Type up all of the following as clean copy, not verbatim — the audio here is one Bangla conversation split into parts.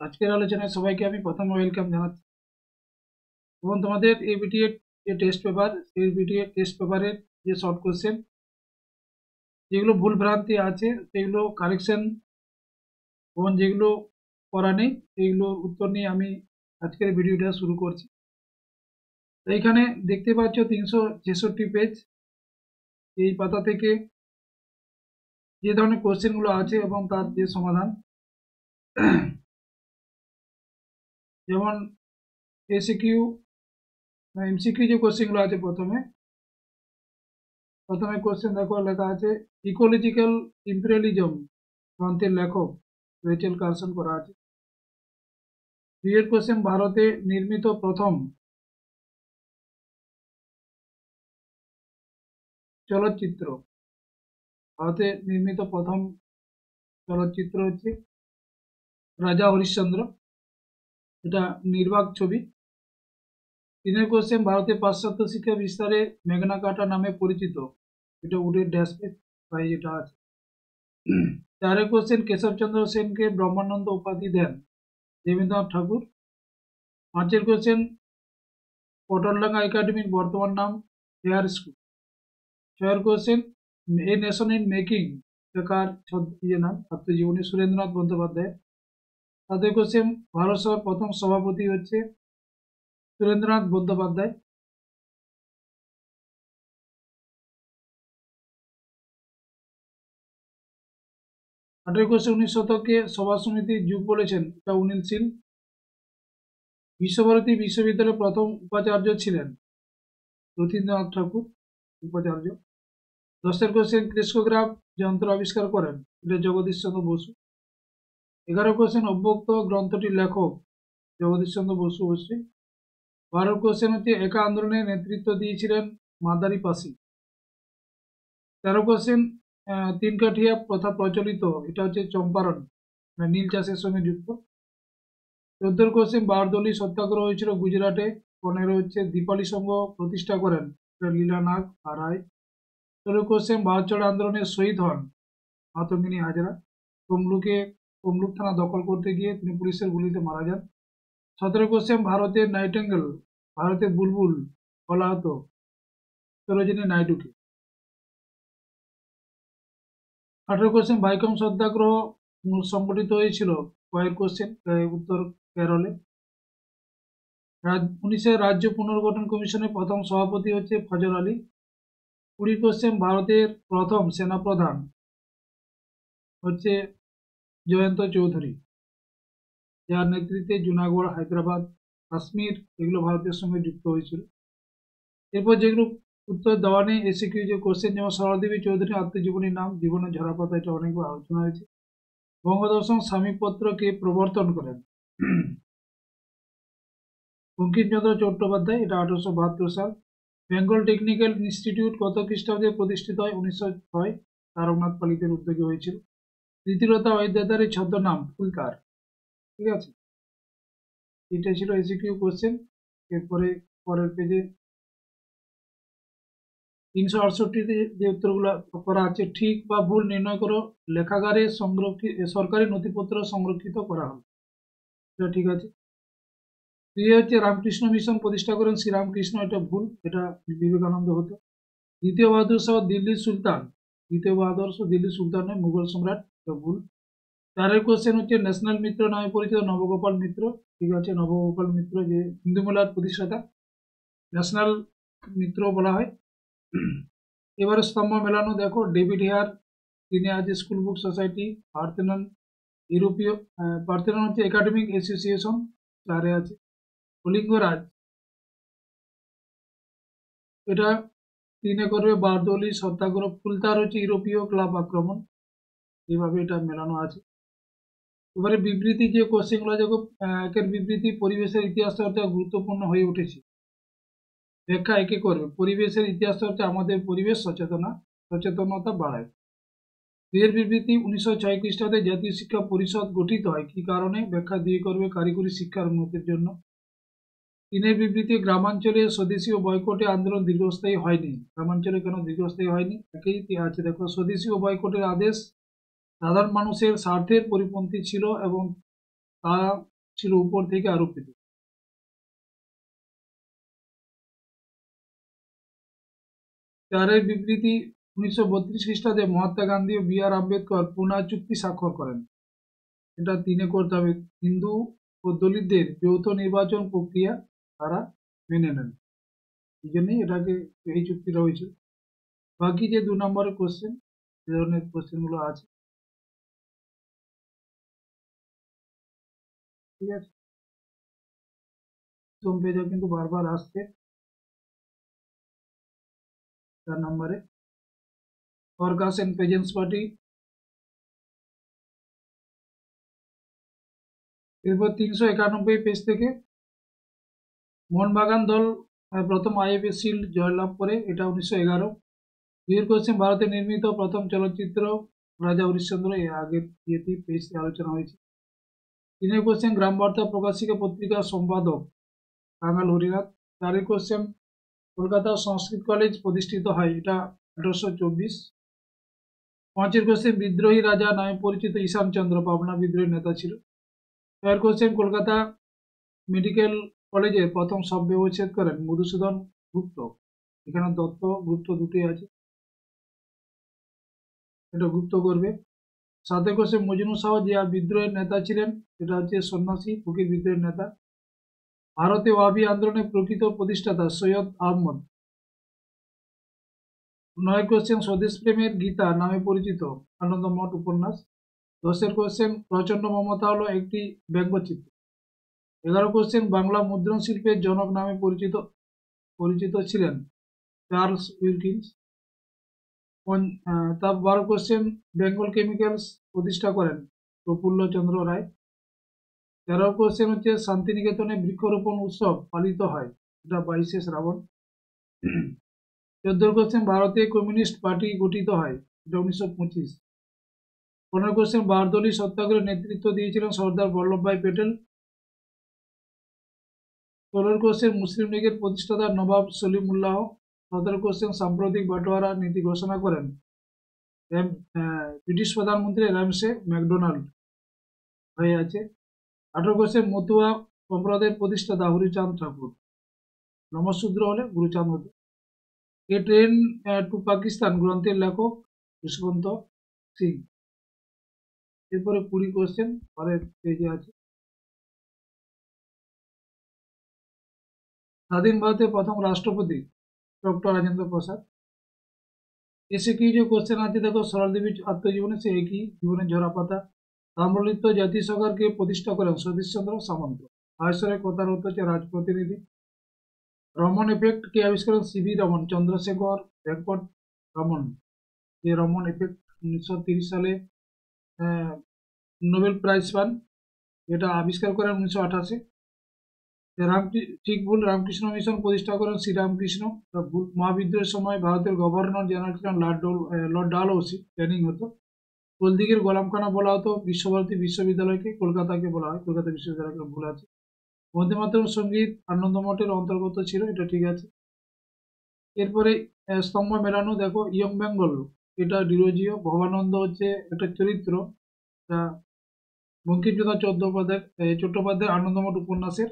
আজকের আলোচনায় সবাইকে আমি প্রথম ওয়েলকাম জানাচ্ছি এবং তোমাদের এবিটিএ যে টেস্ট পেপার সেই বিটিএ টেস্ট পেপারের যে শর্ট কোশ্চেন যেগুলো ভুল ভ্রান্তি আছে সেগুলো কারেকশন এবং যেগুলো করা নেই সেইগুলোর উত্তর নিয়ে আমি আজকের ভিডিওটা শুরু করছি। তো এইখানে দেখতে পাচ্ছ 366 পেজ। এই পাতা থেকে যে ধরনের কোশ্চেনগুলো আছে এবং তার যে সমাধান, যেমন এসিকিউ এমসিকিউ যে কোশ্চেনগুলো আছে প্রথমে কোশ্চেন দেখো, লেখা আছে ইকোলজিক্যাল ইম্পেরিয়ালিজম গ্রন্থের লেখক রেচেল কার্সন করা আছে। দুইয়ের কোশ্চেন ভারতে নির্মিত প্রথম চলচ্চিত্র। ভারতে নির্মিত প্রথম চলচ্চিত্র হচ্ছে রাজা হরিশ্চন্দ্র, এটা নির্বাক ছবি। তিনের কোশ্চেন ভারতে পাশ্চাত্য শিক্ষা বিস্তারে মেঘনা কাটা নামে পরিচিত, এটা উডের ড্যাশপেজ প্রাইজ এটা আছে। চারের কোশ্চেন কেশবচন্দ্র সেনকে ব্রহ্মানন্দ উপাধি দেন দেবেন্দ্রনাথ ঠাকুর। পাঁচের কোশ্চেন পটলডাঙ্গা একাডেমির বর্তমান নাম হেয়ার স্কুল। ছয়ের question a nation in making লেখার নাম আত্মজীবনী সুরেন্দ্রনাথ বন্দ্যোপাধ্যায়। তাদের কোশ্চেন ভারত সভার প্রথম সভাপতি হচ্ছে সুরেন্দ্রনাথ বন্দ্যোপাধ্যায়। আঠেরো কোশ্চেন 19 শতকে সভা সমিতির যুগ বলেছেন, এটা অনিল শীল। বিশ্বভারতী বিশ্ববিদ্যালয়ের প্রথম উপাচার্য ছিলেন রথীন্দ্রনাথ ঠাকুর উপাচার্য। 10 কোশ্চেন ক্রেস্কোগ্রাফ যন্ত্র আবিষ্কার করেন, এটা জগদীশ চন্দ্র বসু। 11 কোশ্চেন অব্যক্ত গ্রন্থটির লেখক জগদীশ চন্দ্র বসু অবশ্যই। 12 কোশ্চেন হচ্ছে একা আন্দোলনে নেতৃত্ব দিয়েছিলেন মাদারি পাসি। 13 কোশ্চেন তিন কাঠিয়া প্রথা প্রচলিত, এটা হচ্ছে চম্পারণ, নীল চাষের সঙ্গে যুক্ত। 14 কোশ্চেন বারদৌলি সত্যাগ্রহ হয়েছিল গুজরাটে। 15 হচ্ছে দীপালি সংঘ প্রতিষ্ঠা করেন, লীলা নাগ আর রায়। 16 কোশ্চেন ভারত ছাড়ো আন্দোলনে শহীদ হন মাতঙ্গিনী হাজরা। তমলুক থানা দখল করতে গিয়ে তিনি পুলিশের গুলিতে মারা যান। 17 কোশ্চেন ভারতের নাইটেঙ্গেল, ভারতের বুলবুল বলা হতো সরোজিনী নাইডুকে। 18 কোশ্চেন ভাইকম সত্যাগ্রহ সংগঠিত হয়েছিল কয়েক কোশ্চেন উত্তর কেরলে। 19 রাজ্য পুনর্গঠন কমিশনের প্রথম সভাপতি হচ্ছে ফজল আলী। 20 কোশ্চেন ভারতের প্রথম সেনাপ্রধান হচ্ছে জয়ন্ত চৌধুরী, যার নেতৃত্বে জুনাগড়, হায়দ্রাবাদ, কাশ্মীর এগুলো ভারতের সঙ্গে যুক্ত হয়েছিল। এরপর যেগুলো উত্তর দেওয়া নেই এসিকিউ যে কোশ্চেন, যেমন সরলাদেবী চৌধুরী আত্মজীবনীর নাম, জীবনের ঝরাপাতা, এটা অনেকবার আলোচনা হয়েছে। বঙ্গদর্শন স্বামীপত্রকে প্রবর্তন করেন বঙ্কিমচন্দ্র চট্টোপাধ্যায়, এটা 1872 সাল। বেঙ্গল টেকনিক্যাল ইনস্টিটিউট কত খ্রিস্টাব্দে প্রতিষ্ঠিত হয়? 1906, তারকনাথ পালিতের উদ্যোগে হয়েছিল। প্রীতিলতা ওয়াদ্দেদারের ছদ্মনাম ফুলকার, ঠিক আছে। এটা ছিল এসিকিউ কোশ্চেন। এরপরে পরের পেজে 368 যে উত্তরগুলো করা আছে, ঠিক বা ভুল নির্ণয় করো, লেখাগারে সরকারি নথিপত্র সংরক্ষিত করা হবে, এটা ঠিক আছে। দুই হচ্ছে রামকৃষ্ণ মিশন প্রতিষ্ঠা করেন শ্রীরামকৃষ্ণ, এটা ভুল, এটা বিবেকানন্দ হতো। দ্বিতীয় বাহাদুর শাহ দিল্লির সুলতান, দ্বিতীয় বাহাদুর শাহ দিল্লির সুলতান নয়, মুঘল সম্রাট, এটা ভুল। চারের কোশ্চেন হচ্ছে ন্যাশনাল মিত্র নামে পরিচিত নবগোপাল মিত্র, ঠিক আছে। নবগোপাল মিত্র যে হিন্দু মেলার প্রতিষ্ঠাতা, ন্যাশনাল মিত্র বলা হয়। এবারে স্তম্ভ মেলানো দেখো, ডেভিড হেয়ার, তিনি আছে স্কুল বুক সোসাইটি। পার্থেনন ইউরোপীয়, পার্থেনন হচ্ছে একাডেমিক অ্যাসোসিয়েশন, চারে আছে। কলিঙ্গরাজ, এটা তিনে করবে বারদৌলি সত্যাগ্রহ। ফুলতার হচ্ছে ইউরোপীয় ক্লাব আক্রমণ, এইভাবে এটা মেলানো আছে। এবারে বিবৃতি যে কোশ্চেনগুলো দেখো, একের বিবৃতি পরিবেশের ইতিহাস চর্চা গুরুত্বপূর্ণ হয়ে উঠেছে, ব্যাখ্যা একে করবে। পরিবেশের ইতিহাস চর্চা আমাদের পরিবেশ সচেতনতা বাড়ায়। দুইয়ের বিবৃতি 1906 খ্রিস্টাব্দে জাতীয় শিক্ষা পরিষদ গঠিত হয় কি কারণে, ব্যাখ্যা দিয়ে করবে কারিগরি শিক্ষার উন্নতির জন্য। তিনের বিবৃতি গ্রামাঞ্চলে স্বদেশী ও বয়কটে আন্দোলন দীর্ঘস্থায়ী হয়নি, গ্রামাঞ্চলে কেন দীর্ঘস্থায়ী হয়নি একেই আছে দেখো। স্বদেশী ও বয়কটের আদেশ সাধারণ মানুষের স্বার্থের পরিপন্থী ছিল এবং তা ছিল উপর থেকে আরোপিত। চারের বিবৃতি 1932 খ্রিস্টাব্দে মহাত্মা গান্ধী ও বি আর আম্বেদকর পুনা চুক্তি স্বাক্ষর করেন। এটা 3 করতে হবে। হিন্দু ও দলিতদের যৌথ নির্বাচন প্রক্রিয়া তারা মেনে নেন, এই জন্যই এটাকে এই চুক্তিটা হয়েছিল। বাকি যে 2 নম্বরের কোশ্চেন, এই ধরনের কোশ্চেন গুলো আছে, ঠিক আছে। প্রথম পেজে কিন্তু বারবার আসছে 4 নম্বরে ওয়ার্কার্স এন্ড পেজেন্টস পার্টি। এরপর 391 পেজ থেকে মোহনবাগান দল প্রথম আইএফএ শিল্ড জয়লাভ করে, এটা 1911। দুইয়ের কোশ্চেন, ভারতে নির্মিত প্রথম চলচ্চিত্র রাজা হরিশ্চন্দ্র, এর আগের ইয়েতেই পেজ আলোচনা হয়েছে। 3 কোশ্চেন, গ্রাম বার্তা প্রকাশিকা পত্রিকার সম্পাদক কাঙাল হরিনাথ। 4 কোশ্চেন, কলকাতা সংস্কৃত কলেজ প্রতিষ্ঠিত হয়, এটা 1824। 5 কোশ্চেন, বিদ্রোহী রাজা নামে পরিচিত ঈশানচন্দ্র পাবনা বিদ্রোহীর নেতা ছিল। 6 কোশ্চেন, কলকাতা মেডিকেল কলেজে প্রথম শব ব্যবচ্ছেদ করেন মধুসূদন গুপ্ত। এখানে দত্ত গুপ্ত দুটোই আছে, এটা গুপ্ত করবে। 7 কোশ্চেন, মজনু শাহ যে বিদ্রোহের নেতা ছিলেন, এটা হচ্ছে সন্ন্যাসী ফকির বিদ্রোহের নেতা। ভারতে ওয়াহাবি আন্দোলনের প্রকৃত প্রতিষ্ঠাতা সৈয়দ আহমদ। 9 কোশ্চেন, স্বদেশ প্রেমের গীতা নামে পরিচিত আনন্দমঠ উপন্যাস। 10 কোশ্চেন, প্রচন্ড মমতা হলো একটি ব্যঙ্গচিত্র। 11 কোশ্চেন, বাংলা মুদ্রণ শিল্পের জনক নামে পরিচিত ছিলেন Charles Wilkins. 12 question, Bengal chemicals প্রতিষ্ঠা করেন প্রফুল্ল চন্দ্র রায়। 13 কোশ্চেন হচ্ছে, শান্তিনিকেতনে বৃক্ষরোপণ উৎসব পালিত হয়, এটা 22শে শ্রাবণ। 14 কোশ্চেন, ভারতে কমিউনিস্ট পার্টি গঠিত হয়, এটা 1925। 15 কোশ্চেন, বারদৌলি সত্যাগ্রহের নেতৃত্ব দিয়েছিলেন সর্দার বল্লভভাই প্যাটেল। 16 কোশ্চেন, মুসলিম লীগের প্রতিষ্ঠাতা নবাব সলিমুল্লাহ। 17 কোশ্চেন, সাম্প্রতিক বাটোয়ারা নীতি ঘোষণা করেন ব্রিটিশ প্রধানমন্ত্রী রামসে ম্যাকডোনাল্ড হয়ে আছে। 18 কোশ্চেন, মতুয়া সম্প্রদায়ের প্রতিষ্ঠাতা হরিচাঁদ ঠাকুর। নমশূদ্র হলে গুরুচাঁদ হতো। এ ট্রেন টু পাকিস্তান গ্রন্থের লেখক যশবন্ত সিং। এরপরে 20 কোশ্চেন পরের পেজে আছে। স্বাধীন ভারতের প্রথম রাষ্ট্রপতি ডক্টর রাজেন্দ্র প্রসাদ। এসে কি যে কোশ্চেন আছে দেখো, সরলদেবীর আত্মজীবনে সে একই জীবনের ঝরাপাতা। তাম্রলিপ্ত জাতীয় সরকারকে প্রতিষ্ঠা করেন সতীশচন্দ্র সামন্ত। ভাইসরয়ের কথার অর্থ হচ্ছে রাজপ্রতিনিধি। রমন এফেক্ট কে আবিষ্কার করেন? সিভি রমন। চন্দ্রশেখর ভেঙ্কট রমন, যে রমন এফেক্ট 1930 সালে নোবেল প্রাইজ পান, এটা আবিষ্কার করেন 1928-এ। ঠিক ভুল, রামকৃষ্ণ মিশন প্রতিষ্ঠা করেন শ্রীরামকৃষ্ণ। মহাবিদ্রোহের সময় ভারতের গভর্নর জেনারেল ছিলেন লর্ড ডালহৌসি, ট্রেনিং হতো। হলদিঘির গোলামখানা বলা হতো বিশ্বভারতী বিশ্ববিদ্যালয়কে, কলকাতাকে বলা হয়, কলকাতা বিশ্ববিদ্যালয়কে ভুল আছে। বন্দে মাতরম সঙ্গীত আনন্দমঠের অন্তর্গত ছিল, এটা ঠিক আছে। এরপরে স্তম্ভ মেলানো দেখো, ইয়ং বেঙ্গল, এটা ডিরোজিও। ভবানন্দ হচ্ছে একটা চরিত্র, বঙ্কিমচন্দ্র চট্টোপাধ্যায় আনন্দমঠ উপন্যাসের।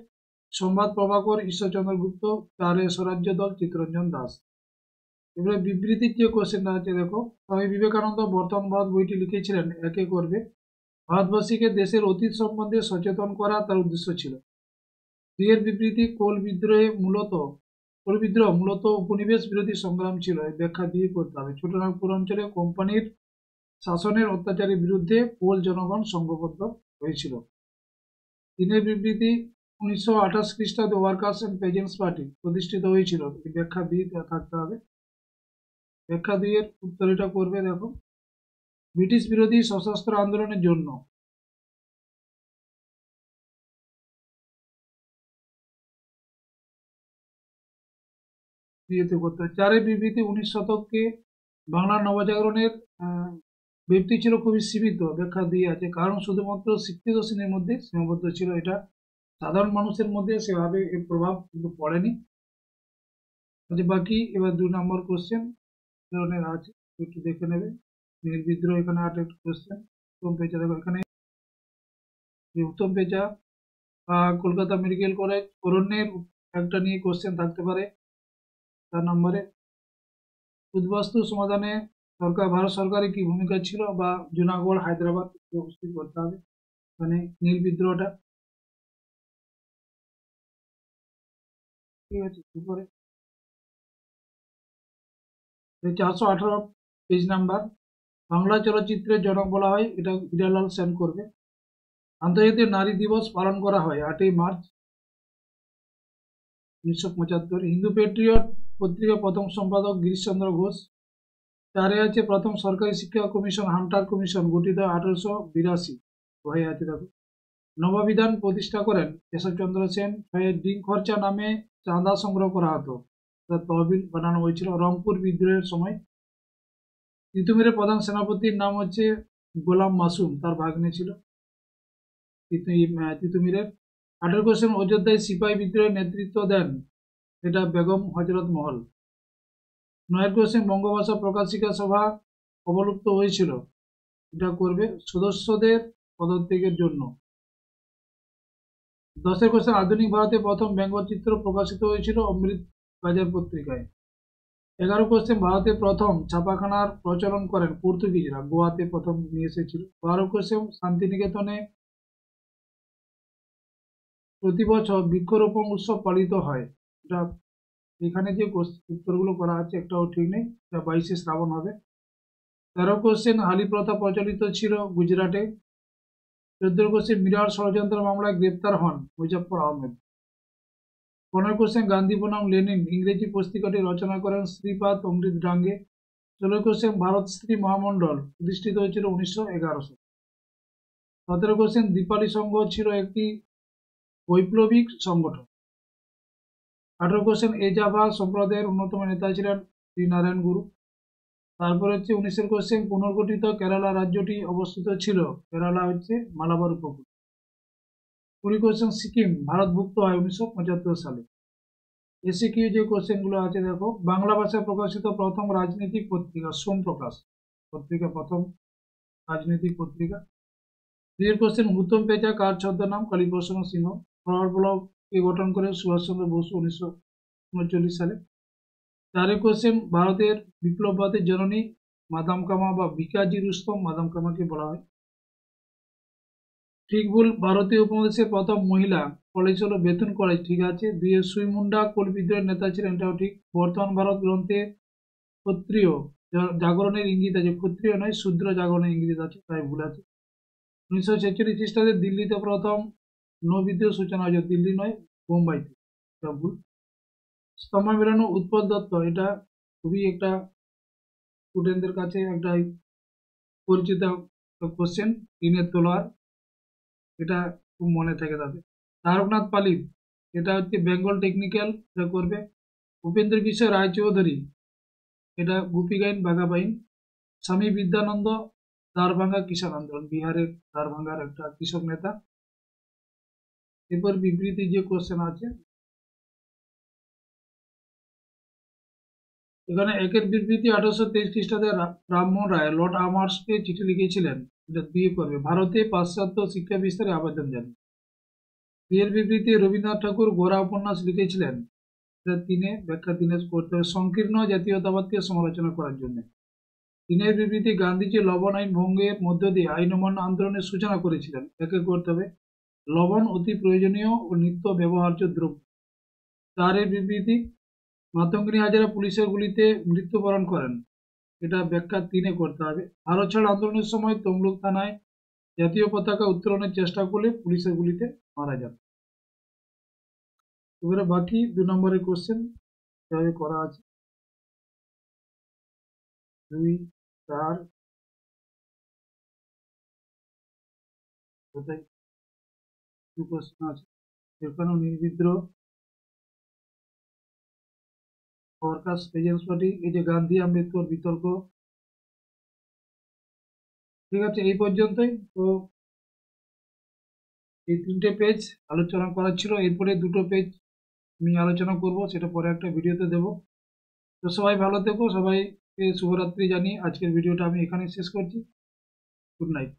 সংবাদ প্রভাকর ঈশ্বরচন্দ্র গুপ্ত। তারে স্বরাজ্য দল চিত্তরঞ্জন দাস। এবারে বিবৃতির যে কোশ্চেনটা আছে দেখো, স্বামী বিবেকানন্দ বর্তমান ভারত বইটি লিখেছিলেন একে করবে। ভারতবাসীকে দেশের অতীত সম্বন্ধে সচেতন করা তার উদ্দেশ্য ছিল। দুইয়ের বিবৃতি, কোল বিদ্রোহ মূলত উপনিবেশ বিরোধী সংগ্রাম ছিল, এই ব্যাখ্যা দিয়ে করতে হবে। ছোটনাগপুর অঞ্চলে কোম্পানির শাসনের অত্যাচারের বিরুদ্ধে কোল জনগণ সংঘবদ্ধ হয়েছিল। 3 বিবৃতি, 1928 খ্রিস্টাব্দে ওয়ার্কার্স এন্ড পেজেন্টস পার্টি প্রতিষ্ঠিত হয়েছিল, এই ব্যাখ্যা দিয়ে থাকতে হবে। ব্যাখ্যা 2 এর উত্তর এটা করবে দেখো, ব্রিটিশ বিরোধী সশস্ত্র আন্দোলনের জন্য। বিয়েতে করতে হবে। 4 বিবৃতি, 19 শতকে বাংলার নবজাগরণের ব্যাপ্তি ছিল খুবই সীমিত, ব্যাখ্যা দিয়ে আছে, কারণ শুধুমাত্র শিক্ষিত শ্রেণীর মধ্যে সীমাবদ্ধ ছিল, এটা সাধারণ মানুষের মধ্যে সেভাবে এর প্রভাব কিন্তু পড়েনি। বাকি এবার 2 নম্বর কোশ্চেন ধরনের আছে, একটু দেখে নেবে। নীল বিদ্রোহ, এখানে 8 কোশ্চেন। কোন পেজে দেখো, এখানে উত্তম পেঁচা কলকাতা মেডিকেল কলেজ অরণ্যের একটা নিয়ে কোশ্চেন থাকতে পারে। 4 নম্বরে উদ্বাস্তু সমাধানে ভারত সরকারের কি ভূমিকা ছিল, বা জুনাগড় হায়দ্রাবাদ উপস্থিত করতে হবে, মানে নীল বিদ্রোহটা। ঠিক আছে, উপরে 418 পেজ নাম্বার। বাংলা চলচ্চিত্রের জনক বলা হয়, এটা হিরালাল সেন করবে। আন্তর্জাতিক নারী দিবস পালন করা হয় 8ই মার্চ 1975। হিন্দু পেট্রিয়ট পত্রিকা প্রথম সম্পাদক গিরিশচন্দ্র ঘোষ। 4 আছে প্রথম সরকারি শিক্ষা কমিশন হান্টার কমিশন, গঠিত 1882 হয়ে আছে। দেখো, নববিধান প্রতিষ্ঠা করেন কেশবচন্দ্র সেন। ডিম খরচা নামে চাঁদা সংগ্রহ করা হতো, তহবিল বানানো হয়েছিল রংপুর বিদ্রোহের সময়। তিতুমিরের প্রধান সেনাপতির নাম হচ্ছে গোলাম মাসুম, তার ভাগ্নে ছিল তিতুমিরের। 18 কোশ্চেন, অযোধ্যায় সিপাহী বিদ্রোহের নেতৃত্ব দেন, এটা বেগম হজরত মহল। 9 কোশ্চেন, বঙ্গভাষা প্রকাশিকা সভা অবলুপ্ত হয়েছিল, এটা করবে সদস্যদের পদত্যাগের জন্য। 10 কোশ্চেন, আধুনিক ভারতে প্রথম ব্যঙ্গচিত্র প্রকাশিত হয়েছিল অমৃত বাজার পত্রিকায়। 11 কোশ্চেন, ভারতে প্রথম ছাপাখানার প্রচলন করেন পর্তুগিজরা, গোয়াতে প্রথম নিয়ে এসেছিল। 12 কোশ্চেন, শান্তিনিকেতনে প্রতি বছর বৃক্ষরোপণ উৎসব পালিত হয়, এটা এখানে যে উত্তরগুলো করা আছে একটাও ঠিক নেই, এটা 22শে শ্রাবণ হবে। 13 কোশ্চেন, হালি প্রথা প্রচলিত ছিল গুজরাটে। 14 কোশ্চেন, মিরার ষড়যন্ত্র মামলায় গ্রেপ্তার হন মুজাফফর আহমেদ। 15 কোশ্চেন, গান্ধী বনাম লেনিন ইংরেজি পুস্তিকাটি রচনা করেন শ্রীপাদ অমৃত ডাঙ্গে। 16 কোশ্চেন, ভারত স্ত্রী মহামণ্ডল প্রতিষ্ঠিত হয়েছিল 1911 সালে। 17 কোশ্চেন, দীপালি সংঘ ছিল একটি বৈপ্লবিক সংগঠন। 18 কোশ্চেন, এজাভা সম্প্রদায়ের অন্যতম নেতা ছিলেন শ্রীনারায়ণ গুরু। তারপর হচ্ছে 19 কোশ্চেন, পুনর্গঠিত কেরালা রাজ্যটি অবস্থিত ছিল, কেরালা হচ্ছে মালাবার উপকূল। 20 কোশ্চেন, সিকিম ভারতভুক্ত হয় 1975 সালে। এসিকিউ যে কোশ্চেন গুলো আছে দেখো, বাংলা ভাষায় প্রকাশিত প্রথম রাজনৈতিক পত্রিকা সোম প্রকাশ পত্রিকা, প্রথম রাজনৈতিক পত্রিকা। 2 কোশ্চেন, উত্তম পেঁচা কার ছদ্মনাম, কালীপ্রসন্ন সিংহ। ফরওয়ার্ড ব্লক কে গঠন করে সুভাষচন্দ্র বসু 1939 সালে। 4 কোশ্চেন, ভারতের বিপ্লববাদের জননী মাদাম কামা বা ভিকাজি রুস্তম মাদাম কামাকে বলা হয়। ঠিক ভুল, ভারতীয় উপমহাদেশের প্রথম মহিলা কলেজ হলো বেতন কলেজ, ঠিক আছে। 2 সুই মুন্ডা কোল বিদ্রোহের নেতা ছিলেন, এটাও ঠিক। বর্তমান ভারত গ্রন্থে ক্ষত্রিয় জাগরণের ইঙ্গিত আছে, ক্ষত্রিয় নয় শূদ্র জাগরণের ইঙ্গিত আছে, তাই ভুল আছে। 1946 খ্রিস্টাব্দে দিল্লিতে প্রথম নৌবিদ্রোহ সূচনা হয়েছে, দিল্লি নয় বোম্বাইতে, এটা ভুল। স্তম্ভ মেলানো উৎপল দত্ত, এটা খুবই একটা স্টুডেন্টদের কাছে একটা পরিচিত কোশ্চেন, টিনের তলোয়ার, এটা খুব মনে থাকে তাদের। তারকনাথ পালিত, এটা হচ্ছে বেঙ্গল টেকনিক্যাল, এটা করবে। উপেন্দ্র কিশোর রায়চৌধুরী, এটা গুপি গাইন বাঘাবাইন। স্বামী বিদ্যানন্দ দ্বারভাঙ্গা কিষাণ আন্দোলন, বিহারের দ্বারভাঙ্গার একটা কৃষক নেতা। এরপর বিবৃতি যে কোশ্চেন আছে, এখানে একের বিবৃতি 1823 খ্রিস্টাব্দে রামমোহন রায় লর্ড আমার্সকে চিঠি লিখেছিলেন, এটা দিয়ে করবে। ভারতে পাশ্চাত্য শিক্ষা বিস্তারে আবেদন জানিয়ে। এর বিবৃতি রবীন্দ্রনাথ ঠাকুর গোরা উপন্যাস লিখেছিলেন, এটা ব্যাখ্যা 3 করতে হবে, সংকীর্ণ জাতীয়তাবাদকে সমালোচনা করার জন্য। 3 বিবৃতি, গান্ধীজি লবণ আইন ভঙ্গের মধ্য দিয়ে আইন অমান্য আন্দোলনের সূচনা করেছিলেন, একে করতে হবে। লবণ অতি প্রয়োজনীয় ও নিত্য ব্যবহার্য দ্রব্য। 4 বিবৃতি, মাতঙ্গিনী হাজরা পুলিশের গুলিতে মৃত্যুবরণ করেন, এটা ব্যাখ্যা 3 করতে হবে। ভারত ছাড় আন্দোলনের সময় তমলুক থানায় জাতীয় পতাকা উত্তোলনের চেষ্টা করলে পুলিশের গুলিতে মারা যান। এবারে বাকি 2 নম্বরের কোশ্চেন কিভাবে করা আছে। 2, 4, কোথায় 2 কোশ্চেন আছে, এখানেও নির্বিদ্রোহ, ওয়ার্কার্স এজেন্টস পার্টি, এই যে গান্ধী আম্বেদকর বিতর্ক। ঠিক আছে, এই পর্যন্তই। তো এই 3টে পেজ আলোচনা করা ছিল, এরপরে 2টো পেজ আমি আলোচনা করব, সেটা পরে একটা ভিডিওতে দেব। তো সবাই ভালো থেকো, সবাইকে শুভরাত্রি জানিয়ে আজকের ভিডিওটা আমি এখানে শেষ করছি। Good night.